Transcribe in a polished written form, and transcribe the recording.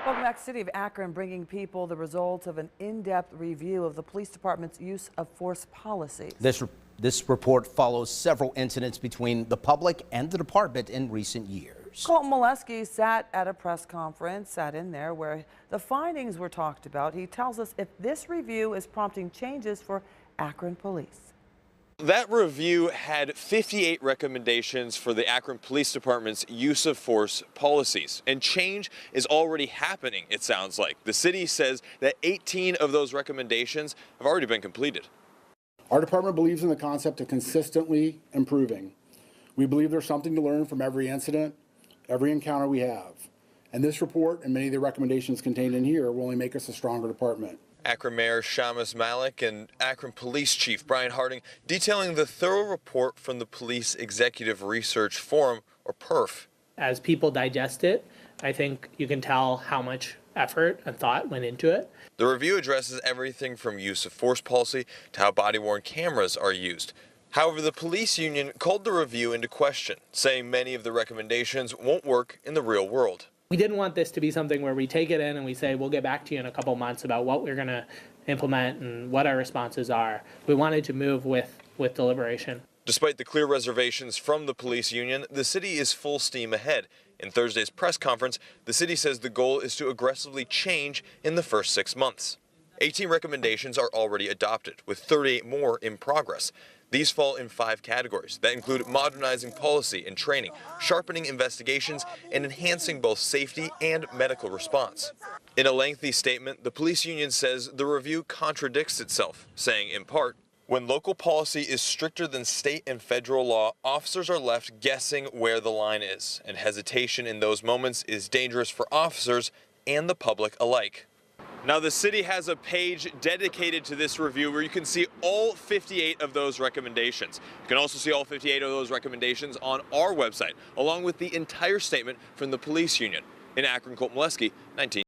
Welcome back. City of Akron bringing people the results of an in-depth review of the police department's use of force policies. This report follows several incidents between the public and the department in recent years. Colton Molesky sat at a press conference, sat in there where the findings were talked about. He tells us if this review is prompting changes for Akron police. That review had 58 recommendations for the Akron Police Department's use of force policies. And change is already happening, it sounds like. The city says that 18 of those recommendations have already been completed. Our department believes in the concept of consistently improving. We believe there's something to learn from every incident, every encounter we have. And this report and many of the recommendations contained in here will only make us a stronger department. Akron Mayor Shamus Malik and Akron Police Chief Brian Harding detailing the thorough report from the Police Executive Research Forum, or PERF. As people digest it, I think you can tell how much effort and thought went into it. The review addresses everything from use of force policy to how body-worn cameras are used. However, the police union called the review into question, saying many of the recommendations won't work in the real world. We didn't want this to be something where we take it in and we say, we'll get back to you in a couple months about what we're going to implement and what our responses are. We wanted to move with deliberation. Despite the clear reservations from the police union, the city is full steam ahead. In Thursday's press conference, the city says the goal is to aggressively change in the first 6 months. 18 recommendations are already adopted, with 38 more in progress. These fall in 5 categories that include modernizing policy and training, sharpening investigations, and enhancing both safety and medical response. In a lengthy statement, the police union says the review contradicts itself, saying in part, when local policy is stricter than state and federal law, officers are left guessing where the line is, and hesitation in those moments is dangerous for officers and the public alike. Now, the city has a page dedicated to this review where you can see all 58 of those recommendations. You can also see all 58 of those recommendations on our website, along with the entire statement from the police union. In Akron, Colton Molesky, 19.